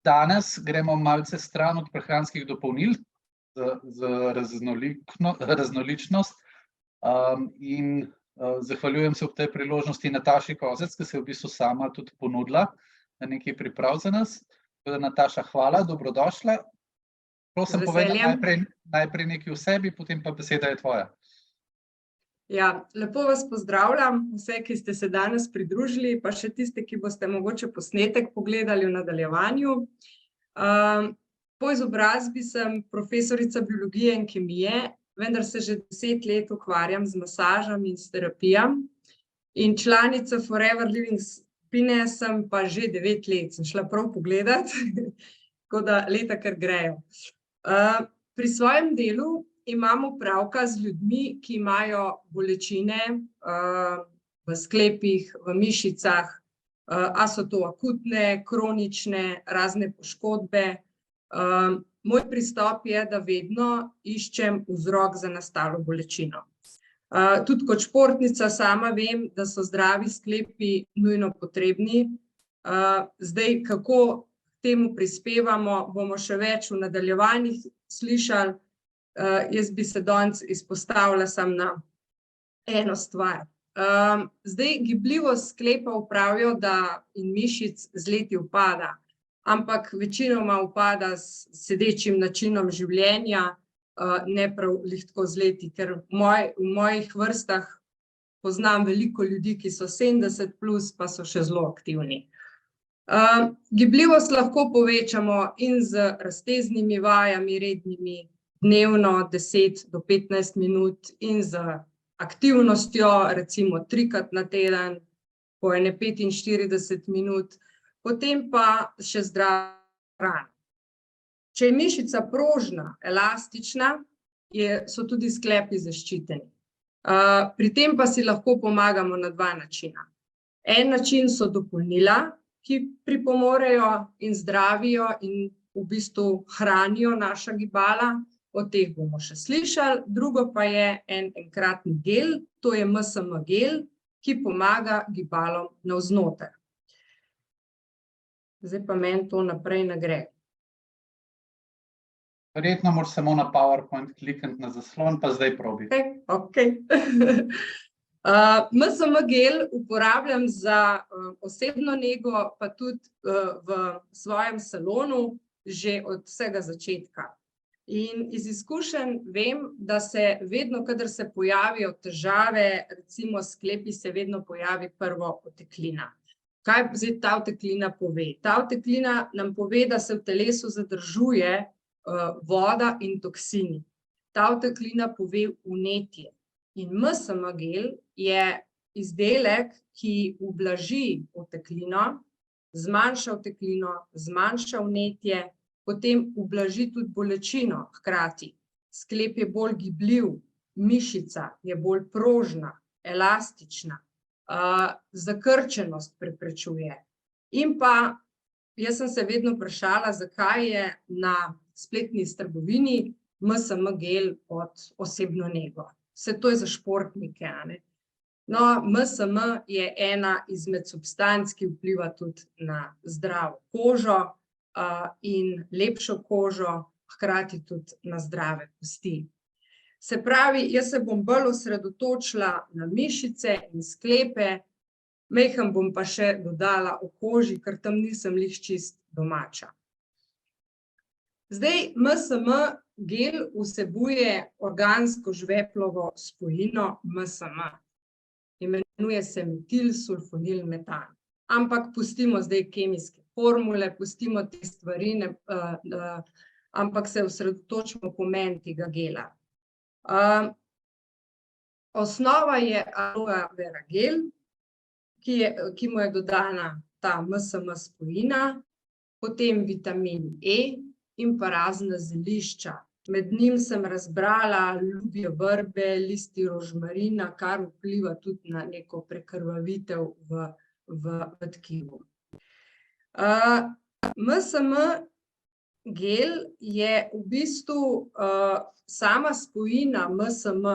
Danes gremo malce stran od prehranskih dopolnil za raznoličnost in zahvaljujem se ob tej priložnosti Nataši Kozec, ki se je v bistvu sama tudi ponudila na nekaj priprav za nas. Nataša, hvala, dobrodošla. Prosim, povej najprej nekaj o sebi, potem pa beseda je tvoja. Ja, lepo vas pozdravljam, vse, ki ste se danes pridružili, pa še tiste, ki boste mogoče posnetek pogledali v nadaljevanju. Po izobrazbi sem profesorica biologije in kemije, vendar se že 10 let ukvarjam z masažami in s terapijami. In članica Forever Living skupine sem pa že 9 let, sem šla prav pogledat, tako da leta kar grejo. Pri svojem delu imamo opravka z ljudmi, ki imajo bolečine v sklepih, v mišicah, a so to akutne, kronične, razne poškodbe. Moj pristop je, da vedno iščem vzrok za nastalo bolečino. Tudi kot športnica sama vem, da so zdravi sklepi nujno potrebni. Zdaj, kako temu prispevamo, bomo še več v nadaljevanjih slišali. Jaz bi se danes izpostavila samo na eno stvar. Zdaj, gibljivost sklepov pravijo, da in mišic z leti upada, ampak večinoma upada s sedečim načinom življenja, ne prav tako z leti, ker v mojih vrstah poznam veliko ljudi, ki so 70 plus, pa so še zelo aktivni. Gibljivost lahko povečamo in z razteznimi vajami rednimi, dnevno 10 do 15 minut in z aktivnostjo, recimo 3-krat na teden, po 45 minut, potem pa še zdrava hrana. Če je mišica prožna, elastična, so tudi sklepi zaščiteni. Pri tem pa si lahko pomagamo na 2 načina. En način so dopolnila, ki pripomorejo in zdravijo in v bistvu hranijo naša gibala. O teh bomo še slišali. Drugo pa je enkratni gel, to je MSM gel, ki pomaga gibalom navznoter. Zdaj pa meni to naprej ne gre. Verjetno moraš samo na PowerPoint klikniti na zaslon, pa zdaj probi. Okej. MSM gel uporabljam za osebno nego, pa tudi v svojem salonu že od vsega začetka. In iz izkušenj vem, da se vedno, kadar se pojavijo težave, recimo sklepi, se vedno pojavi prvo oteklina. Kaj zdaj ta oteklina pove? Ta oteklina nam pove, da se v telesu zadržuje voda in toksini. Ta oteklina pove vnetje. In MSM gel je izdelek, ki ublaži oteklino, zmanjša oteklino, zmanjša vnetje, potem ublaži tudi bolečino hkrati. Sklep je bolj gibljiv, mišica je bolj prožna, elastična, zakrčenost preprečuje. In pa, jaz sem se vedno vprašala, zakaj je na spletni trgovini MSM gel pod osebno nego. Vse to je za športnike, a ne? No, MSM je ena izmed substanc, ki vpliva tudi na zdravo kožo, in lepšo kožo, hkrati tudi na zdrave kosti. Se pravi, jaz se bom bolj osredotočila na mišice in sklepe, majhen bom pa še dodala o koži, ker tam nisem glih čist domača. Zdaj, MSM gel vsebuje organsko žveplovo spojino MSM. Imenuje se metilsulfonilmetan. Ampak pustimo zdaj kemijske formule, pustimo te stvari, ampak se osredotočimo pomen tega gela. Osnova je aloe vera gel, ki mu je dodana ta MSM spojina, potem vitamin E in pa razna zelišča. Med njim sem razbrala ljubje vrbe, listi rožmarina, kar vpliva tudi na neko prekrvavitev v tkivu. MSM gel je v bistvu sama spojina MSM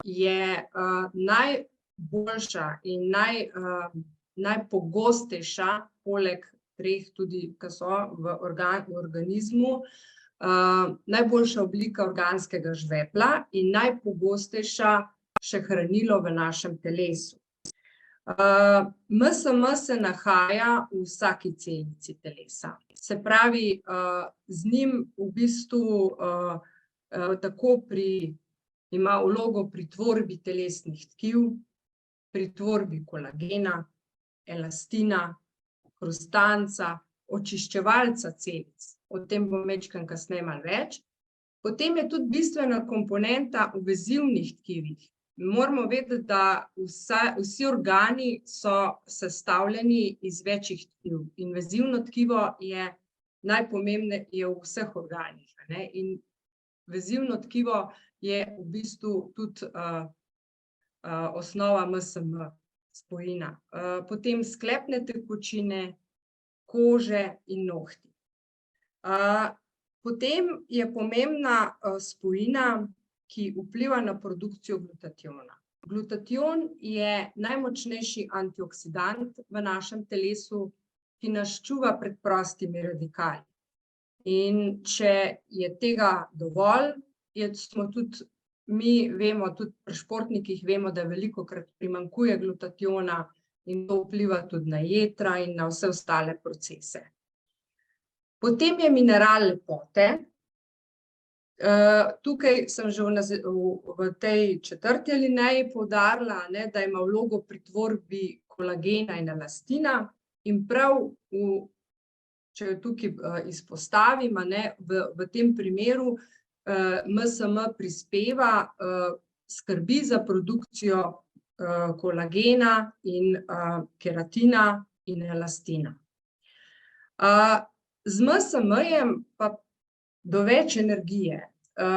je najboljša in najpogostejša poleg treh tudi, ki so v organizmu, najboljša oblika organskega žvepla in najpogostejša še hranilo v našem telesu. MSM se nahaja v vsaki celici telesa. Se pravi, z njim v bistvu tako ima vlogo pri tvorbi telesnih tkiv, pri tvorbi kolagena, elastina, hrustanca, očiščevalca celic. O tem bom majčkeno kasneje malo več. Potem je tudi bistvena komponenta v vezivnih tkivih. Moramo vedeti, da vsi organi so sestavljeni iz večjih tkiv in vezivno tkivo je najpomembnejše v vseh organih. In vezivno tkivo je v bistvu tudi osnova MSM spojina. Potem sklepne tekočine, kože in nohti. Potem je pomembna spojina, ki vpliva na produkcijo glutationa. Glutation je najmočnejši antioksidant v našem telesu, ki nas čuva pred prostimi radikali. In če je tega dovolj, smo tudi mi vemo, tudi pri športnikih vemo, da velikokrat primanjkuje glutationa in to vpliva tudi na jetra in na vse ostale procese. Potem je mineral lepote. Tukaj sem že v tej četrti alineji poudarila, da ima vlogo pri tvorbi kolagena in elastina in prav, če jo tukaj izpostavim, v tem primeru MSM prispeva, skrbi za produkcijo kolagena in keratina in elastina. Z MSM-jem pa do več energije.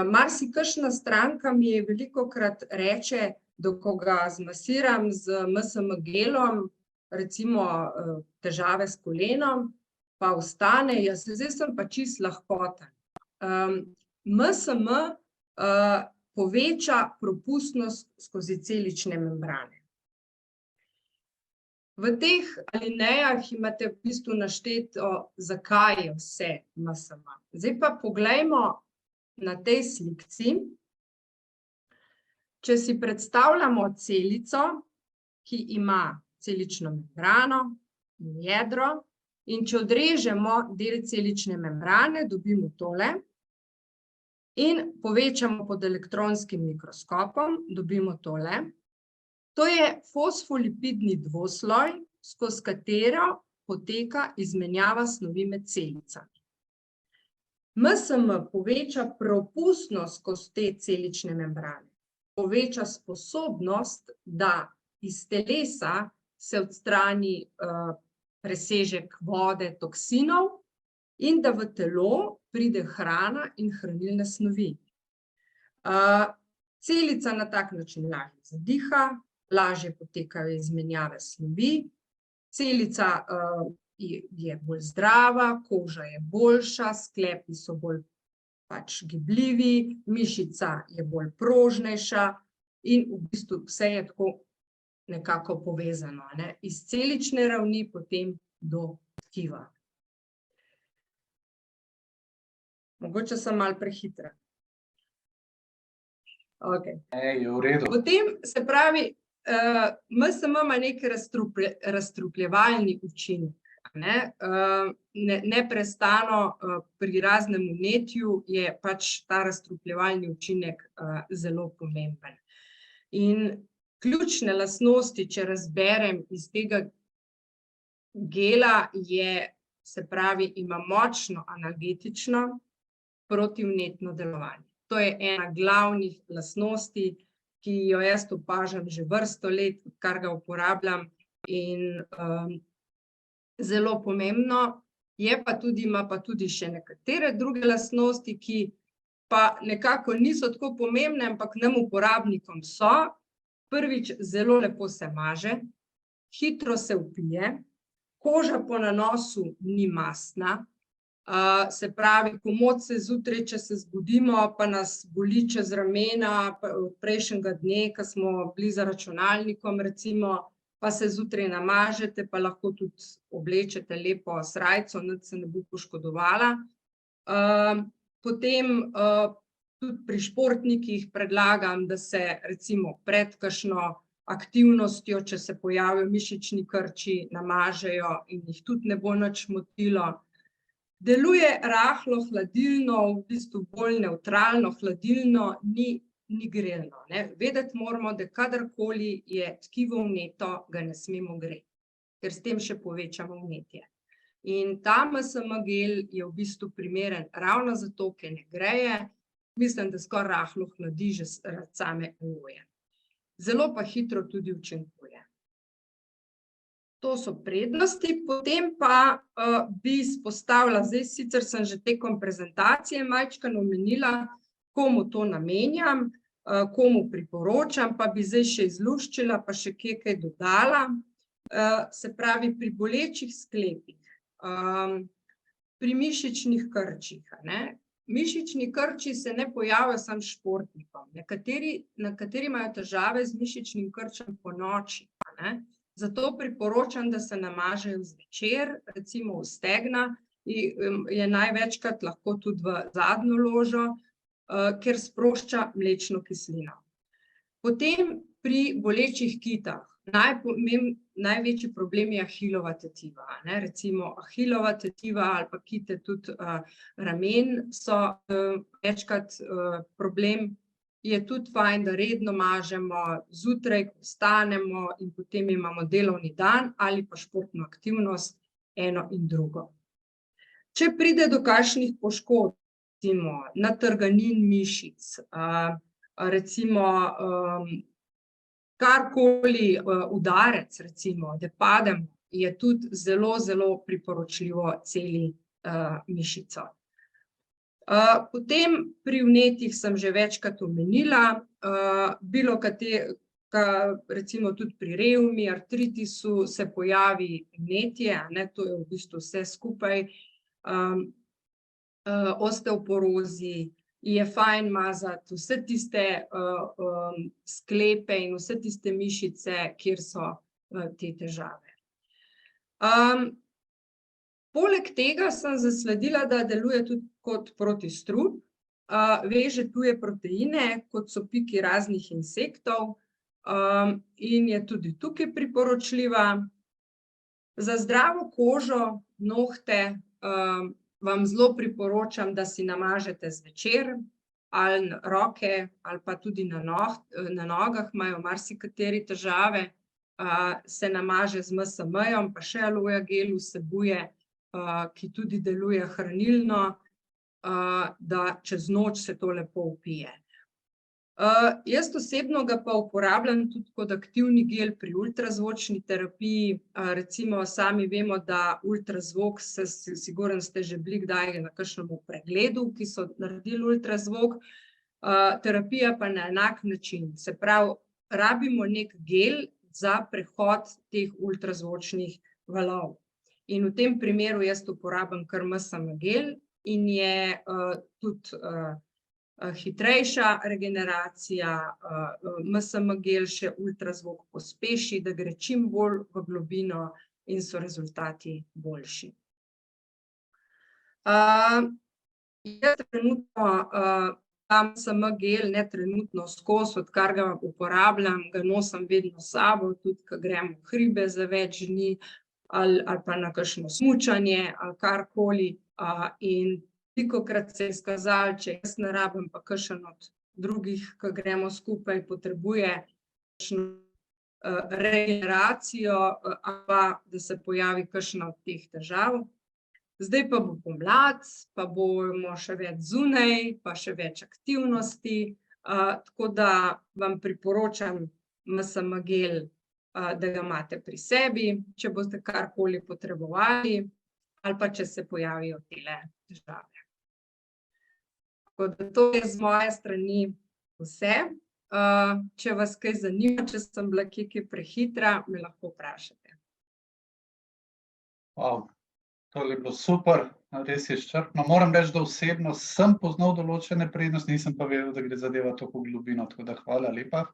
Marsikakšna stranka mi je velikokrat reče, da ko ga zmasiram z MSM gelom, recimo težave s kolenom, pa ostane, zdaj sem pa čisto lahkoten. MSM poveča propustnost skozi celične membrane. V teh alinejah imate v bistvu našteto, zakaj je vse MSM. Zdaj pa poglejmo na tej slikci. Če si predstavljamo celico, ki ima celično membrano in jedro, in če odrežemo del celične membrane, dobimo tole, in povečamo pod elektronskim mikroskopom, dobimo tole. To je fosfolipidni dvosloj, skozi katero poteka izmenjava snovi med celicami. MSM poveča propustnost skozi te celične membrane, poveča sposobnost, da iz telesa se odstrani presežek vode, toksinov in da v telo pride hrana in hranilne snovi. Celica na tak način lažje zadiha, lažje potekajo izmenjave snovi, celica je bolj zdrava, koža je boljša, sklepi so bolj gibljivi, mišica je bolj prožnejša in v bistvu vse je tako nekako povezano, iz celične ravni potem do tkiva. Mogoče sem malo prehitra. Je v redu. Potem se pravi, MSM ima neki razstrupljevalni učinek. Neprestano pri raznem vnetju je ta razstrupljevalni učinek zelo pomemben. In ključne lastnosti, če razberem iz tega gela, se pravi, ima močno analgetično protivnetno delovanje. To je ena glavnih lastnosti, ki jo jaz opažam že vrsto let, odkar ga uporabljam, in zelo pomembno je pa tudi, ima pa tudi še nekatere druge lastnosti, ki pa nekako niso tako pomembne, ampak nam uporabnikom so. Prvič, zelo lepo se maže, hitro se vpije, koža po nanosu ni mastna, se pravi, komot se zjutraj, če se zbudimo, pa nas boli čez ramena od prejšnjega dne, ko smo bili za računalnikom, recimo, pa se zjutraj namažete, pa lahko tudi oblečete lepo srajco, nič se ne bo poškodovala. Potem tudi pri športnikih predlagam, da se recimo pred kakšno aktivnostjo, če se pojavijo mišični krči, namažejo in jih tudi ne bo nič motilo. Deluje rahlo hladilno, v bistvu bolj nevtralno, hladilno, ni grelno, ne. Vedeti moramo, da kadarkoli je tkivo vneto, ga ne smemo greti, ker s tem še povečamo vnetje. In ta MSM gel je v bistvu primeren ravno zato, ker ne greje, mislim, da skoraj rahlo hladi že zaradi same aloje. Zelo pa hitro tudi učinkuje. To so prednosti, potem pa bi izpostavila, zdaj sicer sem že tekom prezentacije majčkeno omenila, komu to namenjam, komu priporočam, pa bi zdaj še izluščila, pa še kaj dodala. Se pravi, pri bolečih sklepih, pri mišičnih krčih, ne. Mišični krči se ne pojavijo samo športnikom. Nekateri imajo težave z mišičnim krčem ponoči, ne. Zato priporočam, da se namažejo zvečer, recimo v stegna, je največkrat lahko tudi v zadnjo ložo, ker sprošča mlečno kislino. Potem pri bolečih kitah, največji problem je ahilova tetiva, ne, recimo ahilova tetiva ali pa kite tudi ramen so večkrat problem. Je tudi fajn, da redno mažemo zjutraj, ko vstanemo in potem imamo delovni dan ali pa športno aktivnost, eno in drugo. Če pride do kakšnih poškodb, recimo natrganin mišic, recimo karkoli, udarec recimo, da pademo, je tudi zelo, zelo priporočljivo celi mišico. Potem pri vnetjih sem že večkrat omenila, recimo tudi pri revmi, artritisu se pojavi vnetje, a ne, to je v bistvu vse skupaj, osteoporozi, je fajn mazati vse tiste sklepe in vse tiste mišice, kjer so te težave. Poleg tega sem zasledila, da deluje tudi kot protistrup, veže tuje proteine, kot so piki raznih insektov, in je tudi tukaj priporočljiva. Za zdravo kožo, nohte, vam zelo priporočam, da si namažete zvečer, ali roke, ali pa tudi na nogah imajo marsikateri težave, se namaže z MSM-jem, pa še aloja gel vsebuje, ki tudi deluje hranilno, da čez noč se to lepo vpije. Jaz osebno ga pa uporabljam tudi kot aktivni gel pri ultrazvočni terapiji, recimo sami vemo, da ultrazvok, sigurno ste že bili kdaj na kakšnem pregledu, ki so naredili ultrazvok, terapija pa na enak način, se pravi, rabimo neki gel za prehod teh ultrazvočnih valov. In v tem primeru jaz uporabljam kar MSM gel in je tudi hitrejša regeneracija, MSM gel še ultrazvok pospeši, da gre čim bolj v globino in so rezultati boljši. Jaz trenutno ta MSM gel, ne trenutno skozi, odkar ga uporabljam, ga nosim vedno s sabo, tudi ko grem v hribe za več dni, ali pa na kakšno smučanje, ali karkoli, in velikokrat se je izkazalo, če jaz ne rabim, pa kakšen od drugih, ko gremo skupaj, potrebuje kakšno regeneracijo, ali pa da se pojavi kakšna od teh težav. Zdaj pa bo pomlad, pa bomo še več zunaj, pa še več aktivnosti, tako da vam priporočam MSM gel, da ga imate pri sebi, če boste karkoli potrebovali, ali pa če se pojavijo tele težave. Tako da to je z moje strani vse. Če vas kaj zanima, če sem bila kje prehitra, me lahko vprašate. Wow, to je bilo super, res izčrpno. Moram reči, da osebno sem poznal določene prednosti, nisem pa vedel, da gre zadeva tako v globino, tako da hvala lepa.